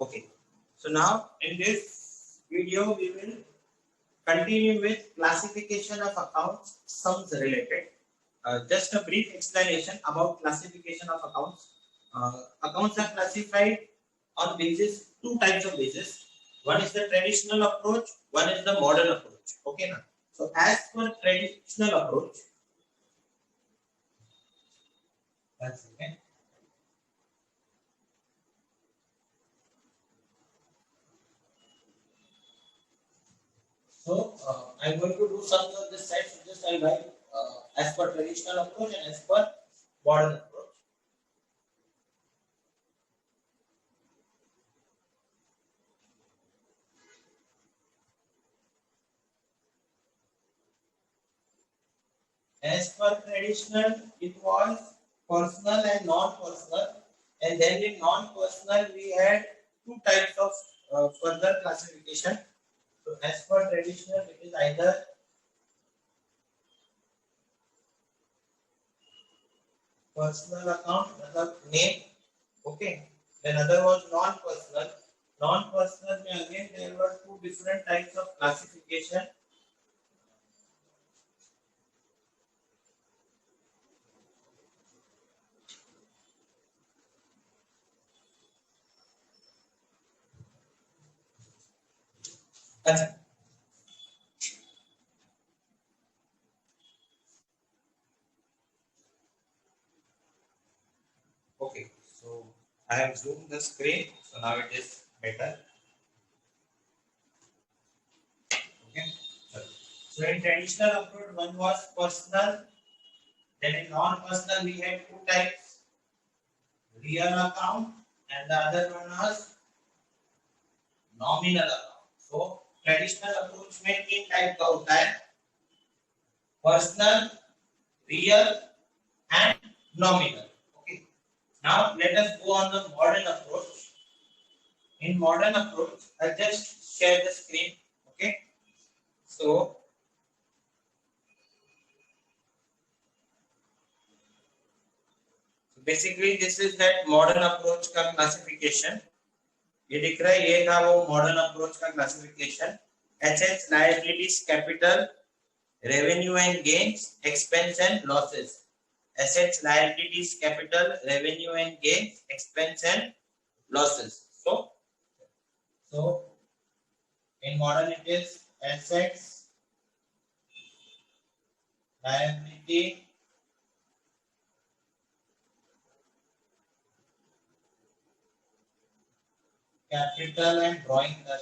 Okay. So now in this video we will continue with classification of accounts, sums related. Just a brief explanation about classification of accounts. Accounts are classified on basis two types of basis. One is the traditional approach, one is the modern approach. Okay now. So as per traditional approach, once again. So I'm going to do something on this side. So just I'll write as per traditional approach and as per modern approach. As per traditional, it was personal and non-personal, and then in non-personal we had two types of further classification. So as per traditional, it is either personal account, another name, okay. Then other was non-personal. Non-personal, again there were two different types of classification. Okay, so I have zoomed the screen, so now it is better. Okay, so in traditional approach, one was personal, then in non-personal we had two types, real account and the other one was nominal account. So traditional approach में तीन type का होता है, personal, real and nominal. Okay. Now let us go on the modern approach. In modern approach, I just share the screen. Okay. So basically this is that modern approach का classification. ये दिख रहा है, ये था वो मॉडर्न अप्रोच का classification. Assets, liabilities, capital, revenue and gains, expense and losses. Assets, liabilities, capital, revenue and gains, expense and losses. So in modern it is assets, liability, capital and drawing the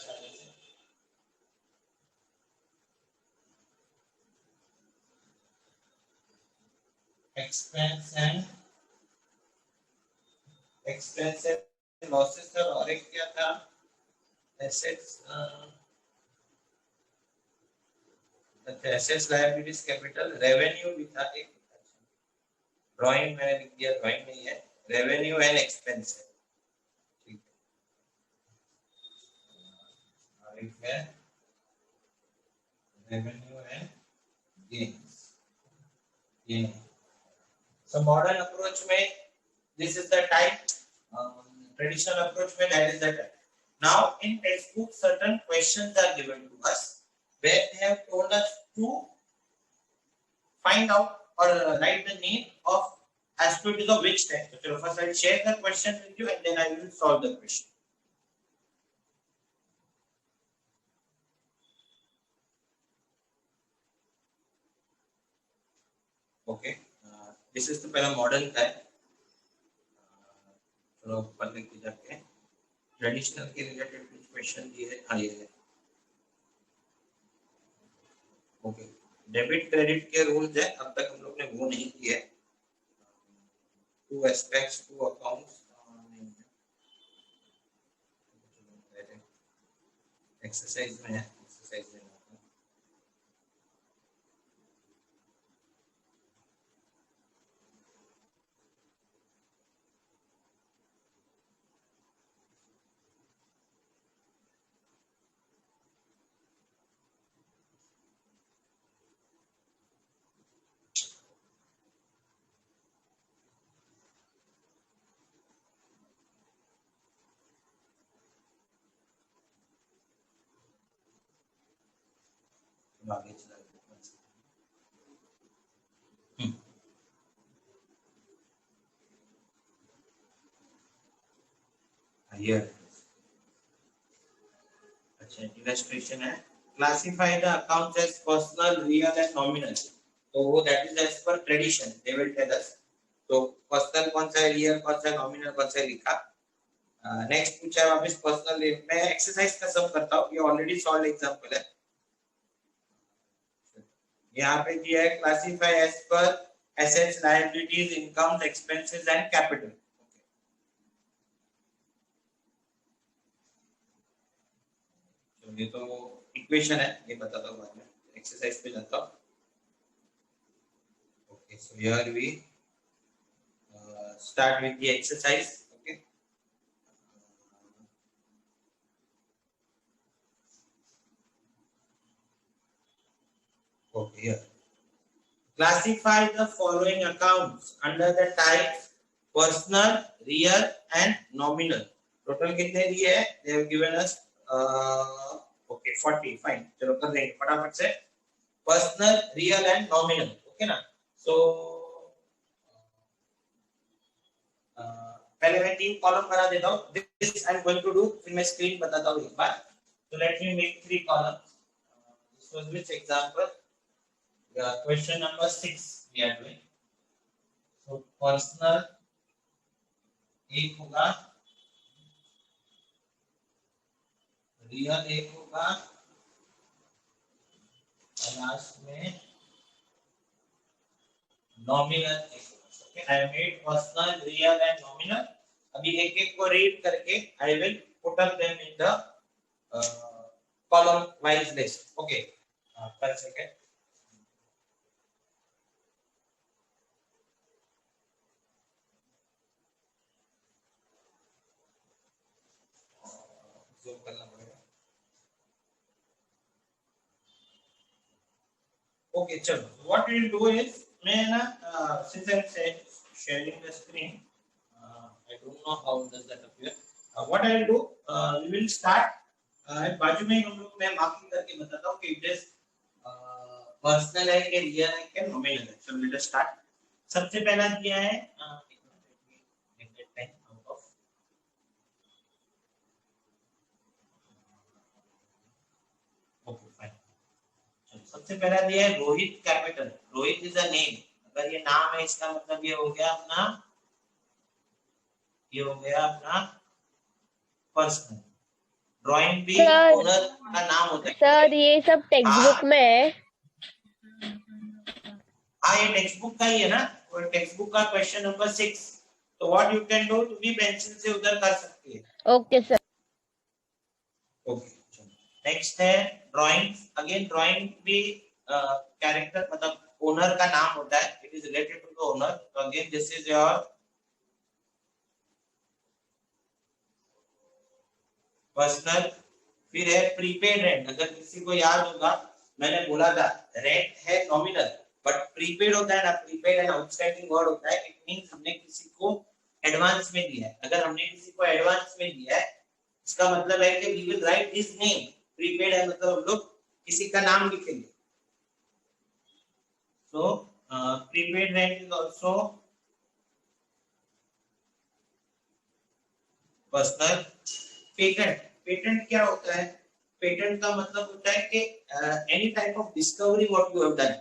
expense and losses. Sir और एक क्या था, assets, assets, liabilities, capital, revenue भी था एक, drawing मैंने लिख दिया, ड्राइंग नहीं है, रेवेन्यू एंड एक्सपेंस है. Revenue and gains. So modern approach में this is the type, traditional approach में that is the type. Now in textbook certain questions are given to us where they have told us to find out or write the name of aspects of which type. So first I will share the question with you and then I will solve the question. Okay, this is the पहला modern का है. चलो ऊपर लेके जाते हैं. Traditional के related कुछ क्वेश्चन दिए हैं. हाँ ये है. ओके, डेबिट क्रेडिट के रूल्स है, अब तक हम लोग ने वो नहीं किए. Two aspects, two accounts exercise में है. एक्सरसाइज में आगे चला हम्म, here अच्छा इलस्ट्रेशन है classify the accounts as personal real and nominal तो वो that is as per tradition they will tell us तो पर्सनल कौन सा है रियल कौन सा है नॉमिनल कौन सा है लिखा नेक्स्ट पूछा है वापस पर्सनल मैं एक्सरसाइज का सम करता हूँ ये ऑलरेडी सॉल्व एग्जांपल है यहाँ पे दिया है classify as per assets liabilities incomes expenses and capital तो ये तो इक्वेशन है ये बताता हूँ बाद में एक्सरसाइज पे जाता हूँ okay so here we start with the exercise okay okay here classify the following accounts under the types personal real and nominal total कितने दिए है they have given us okay 40 fine चलो कर देंगे फटाफट से personal real and nominal okay ना so पहले मैं 3 कॉलम बना देता हूँ this I am going to do फिर मैं स्क्रीन बताता हूँ एक बार so let me make 3 columns this was which example question number 6 we are doing so personal एक होगा रियल एक होगा और लास्ट में नॉमिनल एक होगा okay I made personal real and nominal अभी एक एक को रीड करके I will put up them in the column wise list okay per second zoom करना पड़ेगा okay चलो what we will do is मैं ना since I'm sharing the screen I don't know how does that appear what I will do we will start बाजू में हम लोग मैं मार्किंग करके बताता हूँ कि इट इज पर्सनल है कि रियल है कि नॉमिनल है चलो लेट अस स्टार्ट सबसे पहला दिया है ओके फाइन सबसे पहला दिया है Rohit capital Rohit is a name अगर ये नाम है इसका मतलब ये हो गया अपना पर्सनल ड्राइंग भी ओनर का नाम होता है सर ये सब टेक्स्ट बुक में है हाँ ये टेक्स्ट बुक का ही है ना टेक्स्ट बुक का क्वेश्चन नंबर 6 तो what you can do to be pencil से उधर कर सकती है ओके सर ओके नेक्स्ट है ड्राइंग अगेन ड्राइंग भी कैरेक्टर मतलब ओनर का नाम होता है it is related to the owner तो again this is your personal फिर है प्रीपेड रेंट अगर किसी को याद होगा मैंने बोला था रेंट है नॉमिनल बट प्रीपेड होता है ना प्रीपेड एंड आउटस्टैंडिंग वर्ड होता है इट मींस हमने किसी को एडवांस में दिया है अगर हमने किसी को एडवांस में दिया है इसका मतलब है कि we will write his name prepaid है मतलब हम लोग किसी का नाम लिखेंगे so prepaid rent is also personal patent patent क्या होता है पेटेंट का मतलब होता है कि any type of discovery what you have done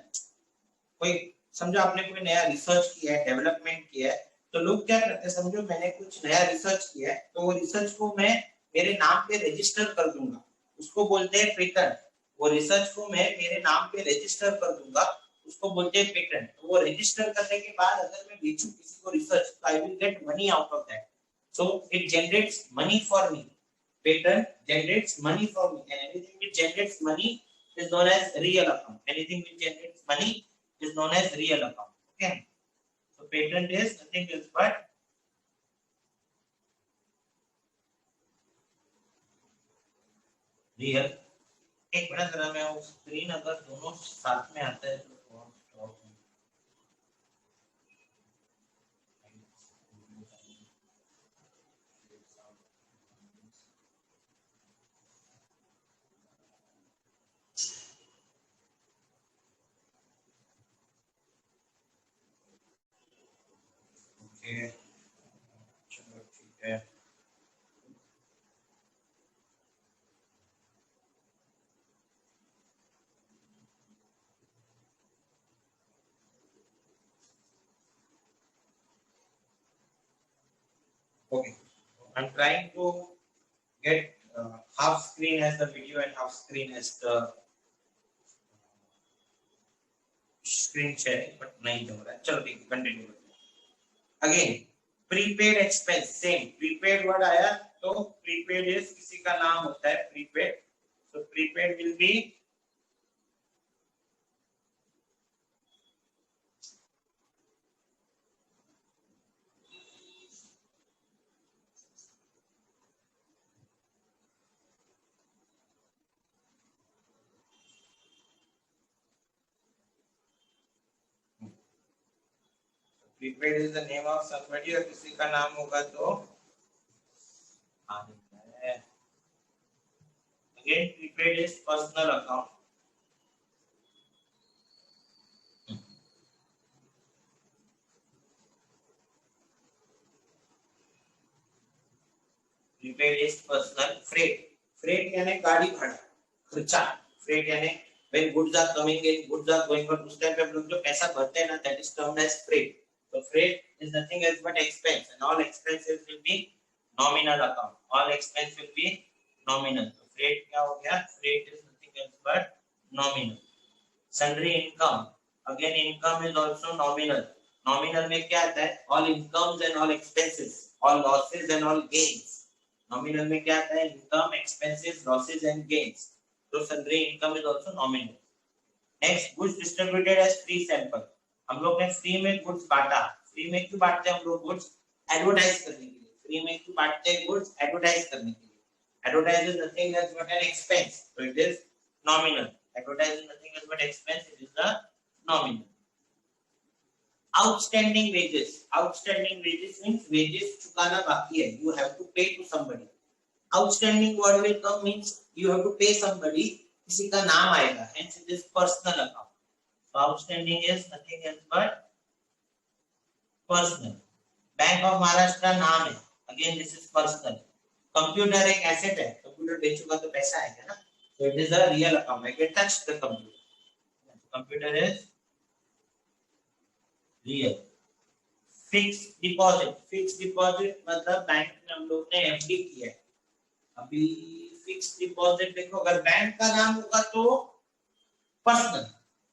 कोई समझो आपने कोई नया रिसर्च किया है डेवलपमेंट किया है तो लोग क्या करते हैं समझो मैंने कुछ नया रिसर्च किया है तो वो रिसर्च को मैं मेरे नाम पे रजिस्टर कर दूंगा उसको बोलते हैं पेटेंट वो रिसर्च को मैं मेरे नाम पे रजिस्टर कर दूंगा उसको बोलते हैं पेटेंट तो वो रजिस्टर करने के बाद अगर मैं बेचूं किसी को रिसर्च तो I will get money out of that so it generates money for me patent generates money for me and anything which generates money is known as real account anything which generates money is known as real account okay so patent is nothing else but real एक बड़ा जरा मैं वो screen अगर दोनों साथ में आता है तो स्टॉप ओके चलो ठीक है। Okay, I'm trying to get half screen as the video and half screen as the screen sharing, but नहीं हो रहा है। चलो ठीक है, कंटिन्यू करते हैं। Again prepaid expense same, prepaid word आया तो प्रीपेड इज किसी का नाम होता है prepaid, so prepaid will be prepaid is the name of somebody और किसी का नाम होगा तो again prepaid is personal account, prepaid is personal, freight, freight यानी गाड़ी भाड़ा खर्चा, freight यानी when goods are coming in, goods are going out, उस टाइम पे हम लोग जो पैसा भरते हैं ना, that is termed as freight. So freight is nothing else but expense, and all expenses will be nominal account. All expense will be nominal. So freight क्या हो गया? Freight is nothing else but nominal. Sundry income, again income is also nominal. Nominal में क्या आता है? All incomes and all expenses, all losses and all gains. Nominal में क्या आता है? Income, expenses, losses and gains. So sundry income is also nominal. Next, goods distributed as free sample. हम लोग ने फ्री में गुड्स बांटा, फ्री में क्यों बांटते हैं हम लोग गुड्स? एडवर्टाइज करने के लिए। फ्री में क्यों बांटते हैं गुड्स? एडवर्टाइज करने के लिए। Advertise is nothing else but an expense, so it is nominal. Advertise is nothing else but expense, it is the nominal. Outstanding wages, outstanding wages means wages चुकाना बाकी है, you have to pay to somebody. Outstanding word will come means you have to pay somebody, किसी का नाम आएगा, hence it is personal account. So outstanding is nothing else but personal. Bank of Maharashtra नाम है, again this is personal. Computer एक asset है, computer बेचूंगा तो पैसा आएगा ना, so it is a real account. I can touch the computer. Computer is real. Fixed deposit, fixed deposit मतलब bank में हम लोग ने FD किया है। अभी फिक्स्ड डिपॉजिट देखो, अगर बैंक का नाम होगा तो पर्सनल,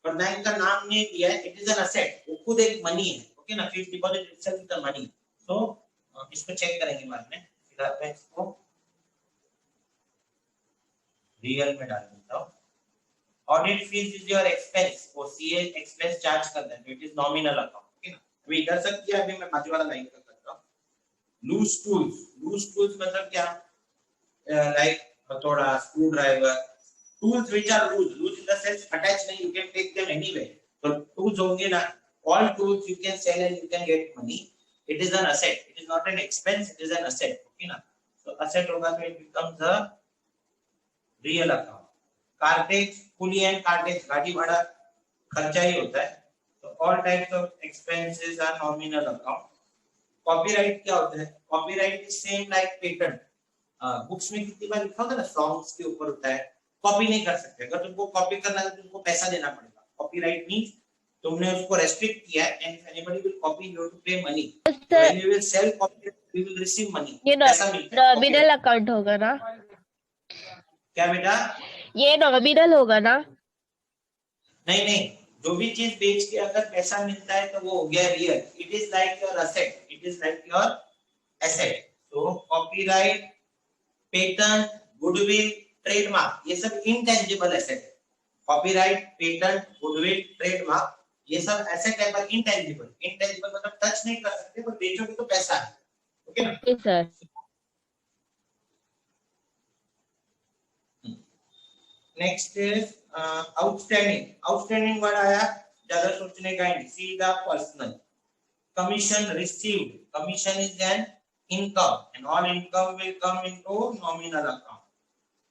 पर बैंक का नाम नहीं दिया है, इट इज एन असेट, वो खुद एक मनी है, ओके ना। Fixed deposit itself is the money. तो इसको चेक करेंगे बाद में, फिलहाल मैं इसको रियल में डाल देता हूं। Audit fees is your expense, वो सीए एक्सपेंस चार्ज कर दें, it is nominal account, okay ना। अभी इधर से किया, अभी मैं बाजू वाला लाइन कर करता हूं। लूज टूल्स, लूज टूल्स मतलब क्या? like हथौड़ा, screwdriver, tools which are loose in the sense attached नहीं, you can take them anywhere. So tools होंगे ना, all tools you can sell and you can get money. It is an asset, it is not an expense, it is an asset, okay ना। So asset होगा तो it becomes a real account. Cartage, pulley and cartage, गाड़ी भाड़ा खर्चा ही होता है। So all types of expenses are nominal account. Copyright क्या होता है? Copyright is same like patent. Books में कितनी बार लिखा होता है ना, सॉन्ग्स के ऊपर होता है, कॉपी नहीं कर सकते। अगर तुमको कॉपी करना है तो तुमको पैसा देना पड़ेगा। कॉपीराइट मींस तुमने उसको रेस्ट्रिक्ट किया है, and if anybody will copy you have to pay money, when you will sell copy you will receive money, पैसा मिलता है। नॉमिनल अकाउंट होगा ना? क्या बेटा? ये नॉमिनल होगा ना? नहीं नहीं, जो भी चीज बेच के अगर पैसा मिलता है तो वो हो गया real, it is like your asset, it is like your asset. तो कॉपीराइट, पेटेंट, गुडविल, ट्रेडमार्क, ये सब इंटेंजिबल एसेट है। कॉपीराइट, पेटेंट, गुडविल, ट्रेडमार्क, ये सब एसेट है पर इंटेंजिबल। इंटेंजिबल मतलब टच नहीं कर सकते, पर बेचोगे तो पैसा है, ओके ना। जी sir. Next is outstanding. Outstanding word आया, ज्यादा सोचने का नहीं, सीधा personal. Commission received, commission is an income and all income will come into nominal account.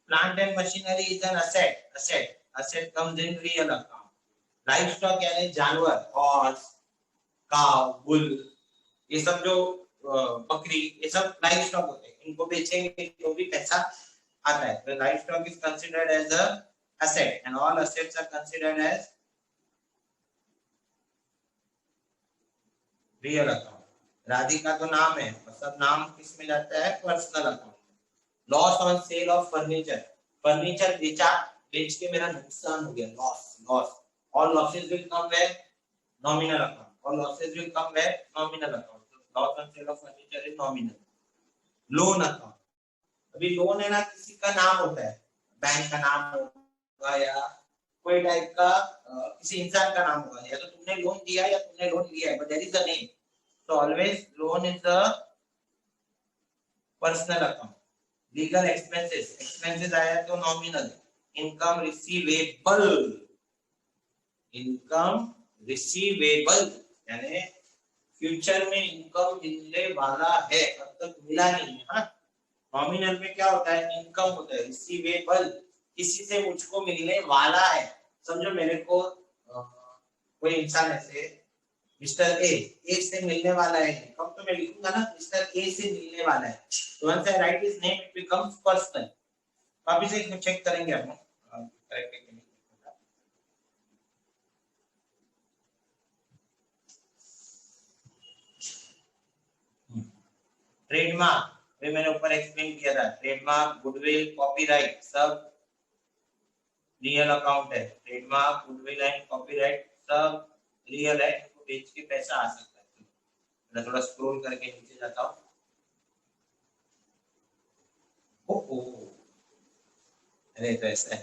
Plant and machinery is an asset comes in real account. Livestock यानी जानवर, horse, cow, bull, ये सब जो बकरी, ये सब लाइव स्टॉक होते हैं, इनको बेचेंगे तो भी पैसा आता है। तो livestock is considered as a asset and all assets are considered as real account. Radhika तो नाम है, सब नाम किस में जाता है? Personal account. Loss on sale of furniture, furniture बेचा, बेच के मेरा नुकसान हो गया, loss. All losses will come where? Nominal account. All losses will come where? Nominal account. Loss on sale of furniture is nominal. Loan account, अभी loan है ना, किसी का नाम होता है, बैंक का नाम होगा या कोई टाइप का किसी इंसान का नाम होगा, या तो तुमने लोन दिया या तुमने लोन लिया है, but there is a name. So always loan is the personal account. Legal expenses आया तो nominal. Income receivable यानी फ्यूचर में इनकम मिलने वाला है, अब तक मिला नहीं है। हाँ, नॉमिनल में क्या होता है? इनकम होता है। रिसीवेबल, किसी से मुझको मिलने वाला है। समझो मेरे को कोई इंसान ऐसे मिस्टर ए से मिलने वाला है, कब तो मैं लिखूंगा ना मिस्टर ए से मिलने वाला है, तो once I write his name it becomes personal. वापस से इसको चेक करेंगे हम करेक्ट है कि नहीं। ट्रेडमार्क, वे मैंने ऊपर एक्सप्लेन किया था, ट्रेडमार्क, गुडविल, कॉपीराइट सब रियल अकाउंट है। ट्रेडमार्क, गुडविल एंड कॉपीराइट सब रियल है, इनको बेच के पैसा आ सकता है। मैं थोड़ा स्क्रॉल करके नीचे जाता हूँ। ओहो, अरे तो ऐसा है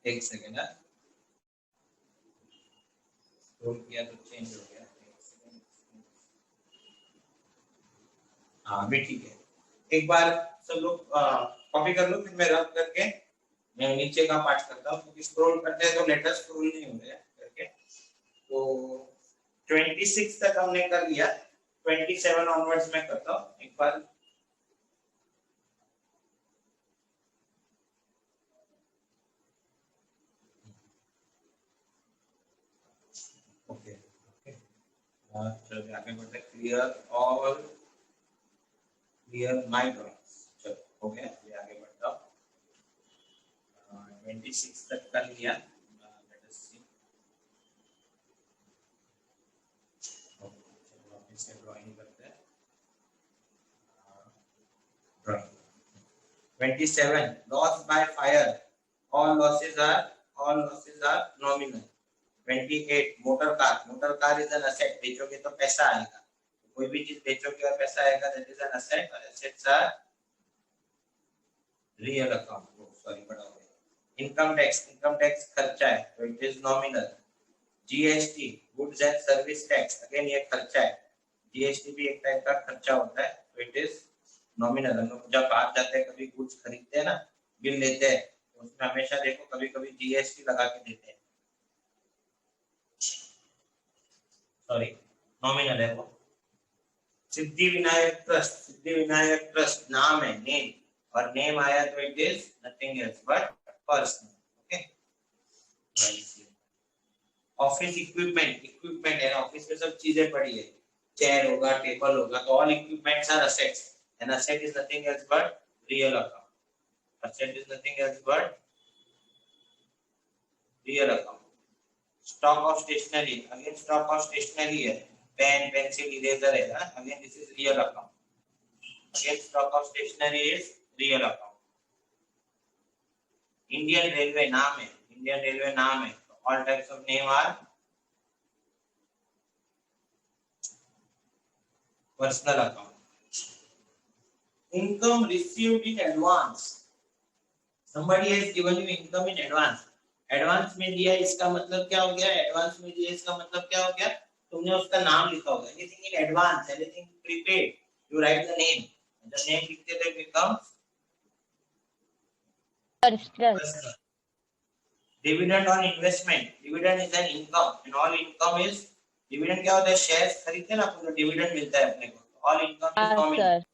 एक सेकेंड, स्क्रॉल किया तो चेंज हो गया। हाँ भी ठीक है, एक बार सब लोग कॉपी कर लो, फिर मैं रब करके मैं नीचे का पार्ट करता हूँ, क्योंकि स्क्रॉल करते हैं तो लेटर स्क्रॉल नहीं हो रहा है करके। तो 26 तक हमने कर लिया, 27 ऑनवर्ड्स में करता हूँ एक बार। ओके ओके, चलो आगे बढ़ते हैं। क्लियर माय ड्रॉइंग्स, चलो हो गया, ये आगे बढ़ता हूँ। 26 तक कर लिया, लेट अस सी। चलो वापस से ड्राइंग करते हैं। Drawing 27, loss by fire, all losses are nominal. 28, motor car is an asset, बेचोगे तो पैसा आएगा, कोई भी चीज बेचोगे और पैसा आएगा, that is an asset, और assets are real account। Sorry बड़ा हो गया। इनकम टैक्स खर्चा है, तो it is nominal। GST, goods and service tax, again ये खर्चा है, जीएसटी भी एक टाइप का खर्चा होता है, तो इट इज नॉमिनल। हम लोग जब बाहर जाते हैं, कभी गुड्स खरीदते हैं ना, बिल लेते हैं, तो उसमें हमेशा देखो कभी कभी जीएसटी लगा के देते हैं, सॉरी नॉमिनल है वो। सिद्धिविनायक ट्रस्ट नाम है, नेम, और नेम आया तो it is nothing else but personal. Okay, office equipment है, ऑफिस में सब चीजें पड़ी है, चेयर होगा, टेबल होगा, तो all equipments are assets, and asset is nothing else but real account. Asset is nothing else but real account. Stock of stationery, again stock of stationery है, पेन, पेंसिल, इरेजर है, again this is real account. Again stock of stationery is real account. Indian Railway नाम है, Indian Railway नाम है, all types of name are personal account. Income received in advance, somebody has given you income in advance, advance में दिया, इसका मतलब क्या हो गया? एडवांस में दिया, इसका मतलब क्या हो गया? तुमने उसका नाम लिखा होगा, anything in advance, anything prepaid, you right the name, the name लिखते तो becomes personal, dividend on investment, dividend is an income, and all income is, dividend क्या होता है? शेयर्स खरीदते हैं ना, आपको डिविडेंड मिलता है अपने को, all income is nominal. sir,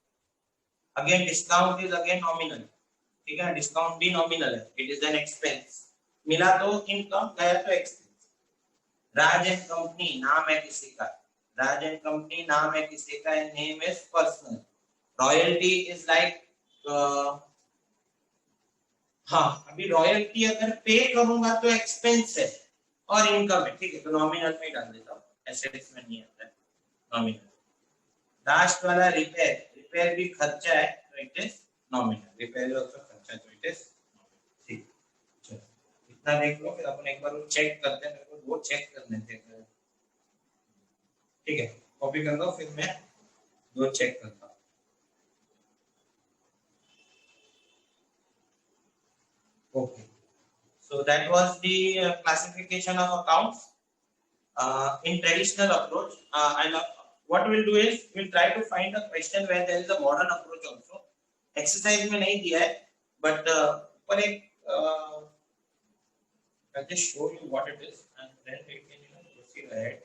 again discount is again nominal, ठीक है, डिस्काउंट भी नॉमिनल है, इट इज एन एक्सपेंस, मिला तो इनकम, गया तो एक्सपेंस। राज एंड कंपनी नाम है किसी का, राज एंड कंपनी नाम है किसी का, name is personal. Royalty is like, हाँ अभी रॉयल्टी अगर पे करूंगा तो एक्सपेंस है और इनकम है, ठीक है, तो नॉमिनल में डाल देता हूँ, एसेट्स में नहीं आता है, नॉमिनल। लास्ट वाला रिपेयर, रिपेयर भी खर्चा है तो it is nominal, repair also खर्चा तो इट इज नॉमिनल, ठीक। चलो इतना देख लो, फिर अपन एक बार वो चेक करते हैं, मेरे को वो चेक करने थे, ठीक है, कॉपी कर लो, फिर मैं दो चेक करता हूँ। Okay, so that was the classification of accounts in traditional approach. And what we'll do is we'll try to find a question where there is a modern approach also. Exercise में नहीं दिया है, but पर एक I'll just show you what it is, and then we can proceed ahead.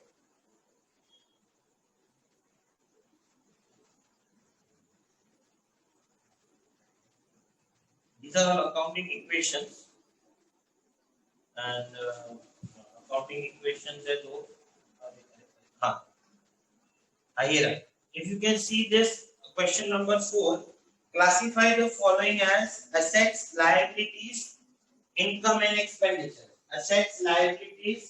These are all accounting equations, and accounting equations है दो, हाँ आइए, if you can see this question number 4, classify the following as assets, liabilities, income and expenditure. Assets, liabilities,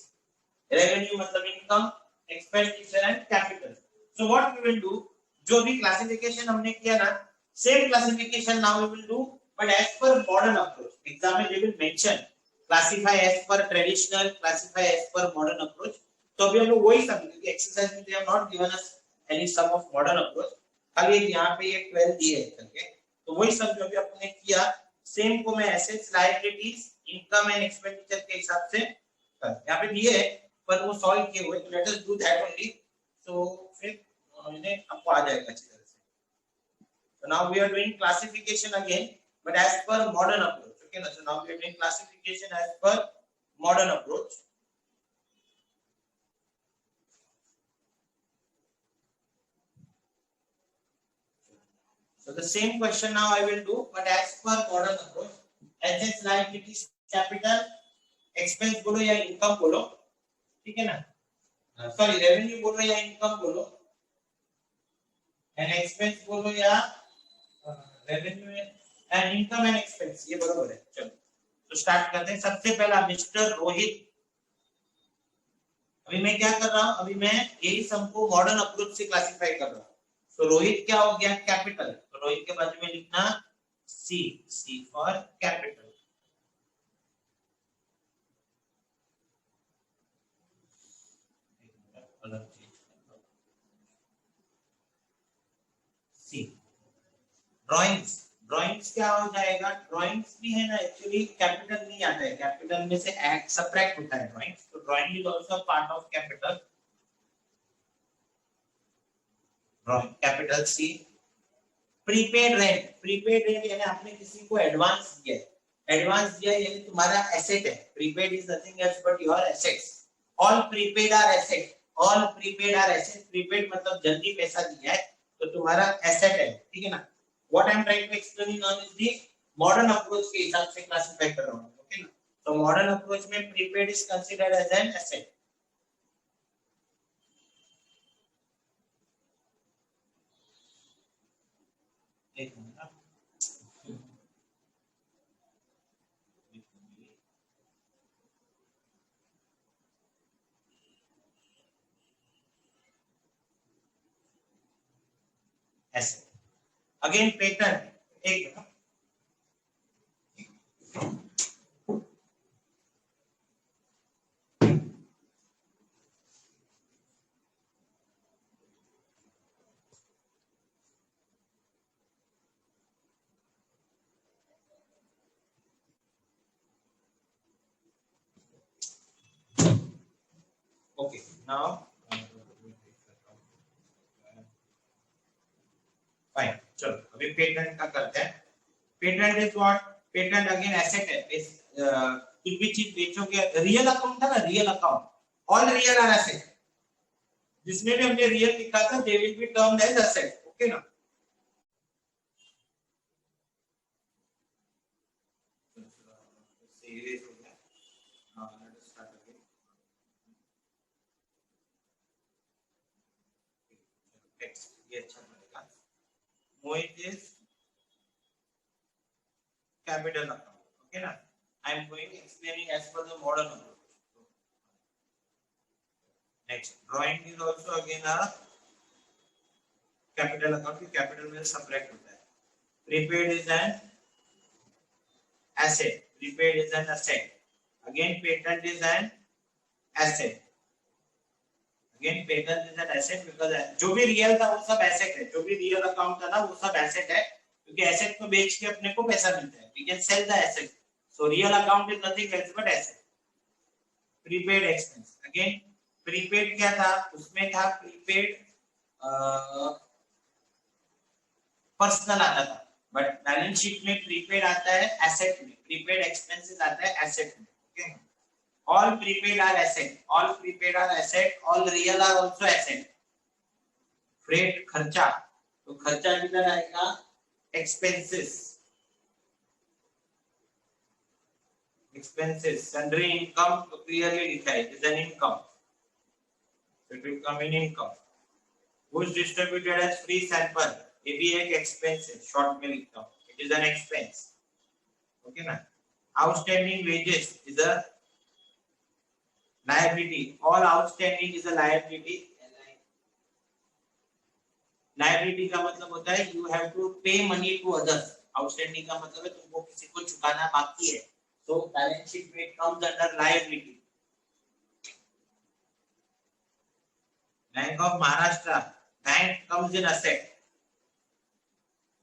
revenue मतलब income, expenditure and capital. So what we will do, जो भी classification हमने किया ना, same classification now we will do, but as per modern approach. Exam में they will mention classify as per traditional, classify as per modern approach. तो अभी हम लोग वही समझेंगे कि exercise में they have not given us any sum of modern approach, खाली यहाँ पे ये 12 दिए हैं करके, तो वही सब जो भी आपने किया सेम को मैं assets, liabilities, income and expenditure के हिसाब से यहाँ पे दिए है, पर वो सॉल्व किए हुए, तो let us do that only, तो फिर मैंने आपको आ जाएगा अच्छी तरह से। So now we are doing classification again, but as per modern approach. Okay, so now we are doing classification as per modern approach. So the same question now I will do, but as per modern approach. Assets, liabilities, capital, expense बोलो या income बोलो, ठीक है ना? Sorry, revenue बोलो या income बोलो, and expense बोलो या revenue and income and expense, ये बराबर है। चलो तो स्टार्ट करते हैं। सबसे पहला मिस्टर रोहित, अभी मैं क्या कर रहा हूँ, अभी मैं यही सम को मॉडर्न अप्रोच से क्लासिफाई कर रहा हूँ। तो रोहित क्या हो गया, कैपिटल, तो रोहित के बाजू में लिखना C, C for capital. C drawings, drawings क्या हो जाएगा, ड्राइंग्स भी है ना, एक्चुअली कैपिटल नहीं आता है, कैपिटल में से सबट्रैक्ट होता है ड्राइंग्स, तो drawing is also part of capital, drawing capital C. Prepaid rent, prepaid rent यानी आपने किसी को एडवांस दिया है, एडवांस दिया यानी तुम्हारा एसेट है, prepaid is nothing else but your assets, all prepaid are asset, all prepaid are asset, prepaid मतलब जल्दी पैसा दिया है तो तुम्हारा एसेट है, ठीक है ना। What I am trying to explain on is the modern approach के हिसाब से क्लासिफाई कर रहा हूं, ओके ना। तो मॉडर्न अप्रोच में prepaid is considered as an asset. एक मिनट, एसेट अगेन पैटर्न, एक मिनट, okay now फाइन। चलो अभी पेटेंट का करते हैं। Patent is what, patent again asset है, कुछ भी चीज बेचोगे, रियल अकाउंट था ना, real account, all real are asset, जिसमें भी हमने रियल लिखा था they will be termed as asset, okay ना। सीरीज हो गया, हां लेट्स स्टार्ट अगेन। टेक्स्ट, ये अच्छा पड़ेगा। Mohit is capital account, okay ना। I am going explaining as per the modern approach. Next, drawing is also again a capital account की capital में सब्ट्रैक्ट होता है। Prepaid is an asset, prepaid is an asset. Again patent is an asset, again patent is an asset because जो भी real था वो सब asset है, जो भी रियल अकाउंट था ना वो सब एसेट है, क्योंकि एसेट को बेच के अपने को पैसा मिलता है। We can sell the asset, so real account is nothing else but asset. Prepaid expense, again prepaid क्या था, उसमें था प्रीपेड पर्सनल आता था, बट बैलेंस शीट में प्रीपेड आता है एसेट में, प्रीपेड एक्सपेंसेस आता है एसेट में, okay. All prepaid are asset, all prepaid are asset, all real are also asset. Freight खर्चा, तो खर्चा किधर आएगा, एक्सपेंसेस, एक्सपेंसेस। सन्ड्री इनकम तो क्लियरली लिखा है, it is an income, it will come in income. Goods distributed as free sample, ये भी एक एक्सपेंस है, शॉर्ट में लिखता हूँ, it is an expense, okay ना। Outstanding wages is a liability, all outstanding is a liability। liability का मतलब होता है you have to pay money to others, outstanding का मतलब है तुमको किसी को चुकाना बाकी है, so balance sheet में it comes under liability। Bank of Maharashtra, bank comes in asset,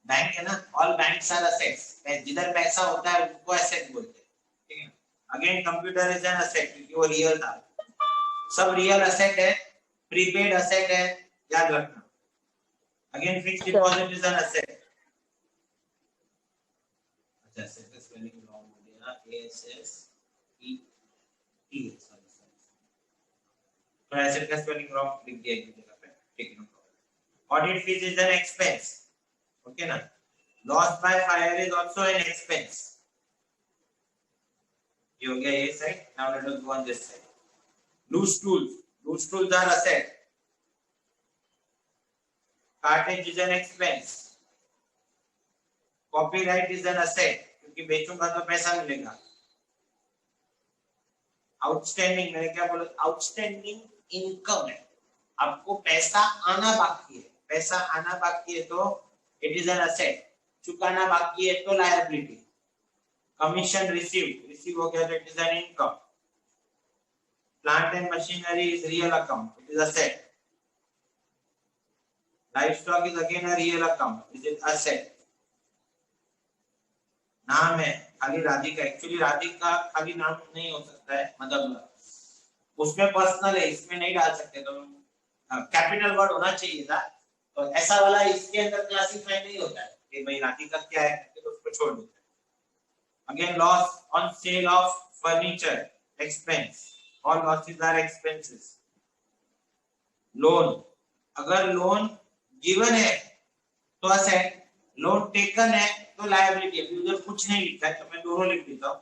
bank है ना, ऑल बैंक्स आर असेट्स, जिधर पैसा होता है उसको एसेट बोलते हैं, ठीक है। Again computer is an asset, क्योंकि वो रियल था, सब रियल एसेट है, प्रीपेड एसेट है, याद रखना। Again fixed deposit is an asset, अच्छा एसेट का स्पेलिंग रॉन्ग हो गया, A S S E T, sorry तो एसेट का स्पेलिंग रॉन्ग लिख दिया एक जगह पे, ठीक है। Audit fees is an expense, okay ना। Loss by fire is also an expense, ये हो गया ये side. Now let us go on this side. Loose tools, loose tools are asset, cartage is an expense, copyright is an asset, क्योंकि बेचूंगा तो पैसा मिलेगा। Outstanding, मैंने क्या बोला, आउटस्टैंडिंग इनकम है, आपको पैसा आना बाकी है, पैसा आना बाकी है तो इट इज एन एसेट, चुकाना बाकी है तो लायबिलिटी। कमीशन रिसीव्ड, रिसीव हो गया तो it is an income. Plant and machinery is real account, it is asset. Livestock is again a real account, it is asset. नाम है खाली राधिका, एक्चुअली राधिका खाली नाम नहीं हो सकता है, मतलब उसमें पर्सनल है, इसमें नहीं डाल सकते, तो कैपिटल वर्ड होना चाहिए था, तो ऐसा वाला इसके अंदर क्लासिफाई नहीं होता है कि भाई राधिका क्या है, तो उसको छोड़ देते हैं। Again, loss on sale of furniture, expense, all losses are expenses। Loan, अगर लोन गिवन है तो असेट, लोन टेकन है तो लायबिलिटी। अभी उधर कुछ नहीं लिखा है तो मैं दोनों लिख देता हूं।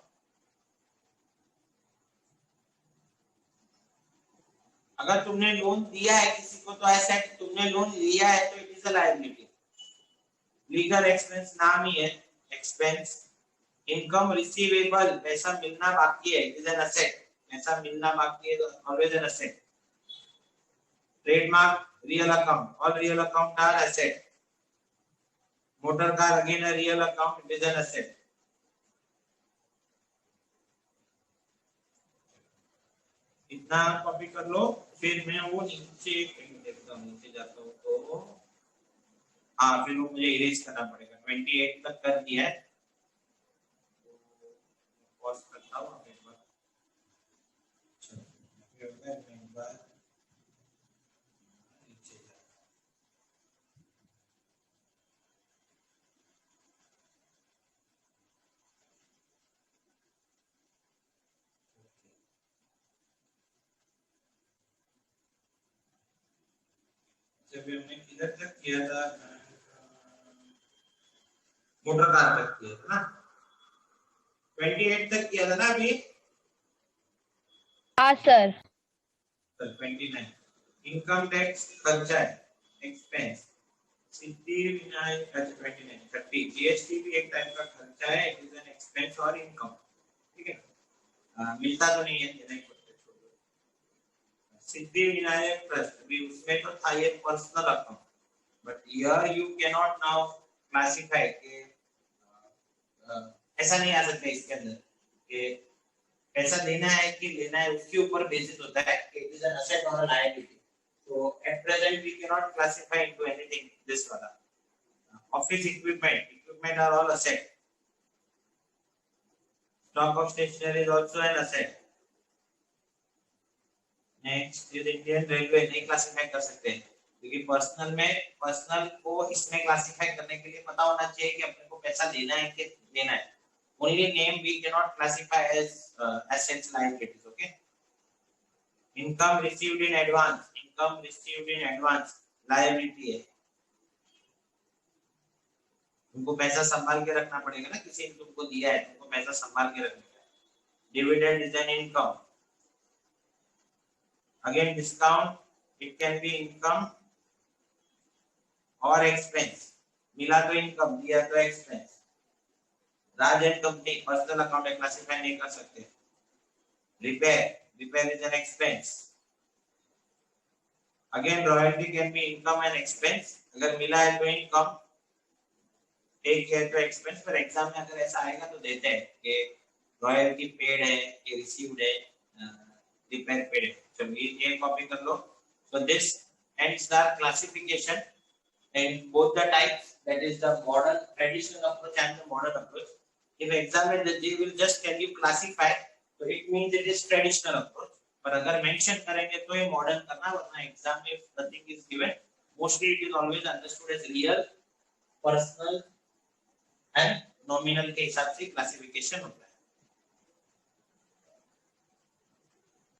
अगर तुमने लोन दिया है किसी को तो एसेट, तुमने लोन लिया है तो it is a liability. Legal expense नाम ही है, एक्सपेंस। इनकम रिसीवेबल, पैसा मिलना बाकी है, इट इज एन एसेट, पैसा मिलना बाकी है तो always an asset. Trademark real account, all real account are asset. Motor car again a real account, it is an asset. इतना कॉपी कर लो, फिर मैं वो नीचे देखता हूं, नीचे जाता हूं तो हाँ, फिर वो मुझे इरेज करना पड़ेगा। 28 तक कर दिया है, पॉज करता हूं एक बार। चलो फिर मैं एक बार नीचे जाता हूं। जब हमने किधर तक किया था, मोटर कार तक किया था ना, 28 तक किया था ना अभी। हाँ सर। 29 इनकम टैक्स खर्चा है, एक्सपेंस सिद्धि विनायक 29 30 जीएसटी भी एक टाइप का खर्चा है, इट इज एन एक्सपेंस और इनकम, ठीक है। मिलता तो नहीं है, देना ही पड़ता है, छोड़ो। सिद्धि विनायक ट्रस्ट भी उसमें तो था ये personal account, but here you can not now classify के ऐसा नहीं आ सकता इसके अंदर कि पैसा देना है कि लेना है, उसके ऊपर बेसिस होता है कि इट इज एन असेट और liability. So at present we cannot classify into anything this one. Office equipment are all asset. Stock of stationery is also an asset. Next is Indian Railway, नहीं classify कर सकते क्योंकि personal को इसमें classify करने के लिए पता होना चाहिए कि अपने को पैसा देना है कि देना है। Only name we cannot classify as assets liabilities. Okay. Income received in advance liability है। तुमको पैसा संभाल के रखना पड़ेगा ना, किसी ने तुमको दिया है, तुमको पैसा संभाल के रखना है। Dividend is an income. Again discount, it can be income और एक्सपेंस। मिला तो इनकम, दिया तो expense. Raj and company personal account है, क्लासिफाई नहीं कर सकते। Repair is an expense. Again royalty can be income and expense. अगर मिला है तो इनकम, एक है तो एक्सपेंस। पर एग्जाम में अगर ऐसा आएगा तो देते हैं कि रॉयल्टी पेड है कि रिसीव्ड है, रिपेयर पेड है। चलो ये कॉपी कर लो। So this ends the classification in both the types, that is the modern traditional approach and the modern approach. If exam में they will just tell you classify, so it means it is traditional approach. पर अगर mention करेंगे तो ये modern करना, वरना exam में nothing is given, mostly it is always understood as real, personal and nominal के हिसाब से क्लासिफिकेशन होता है।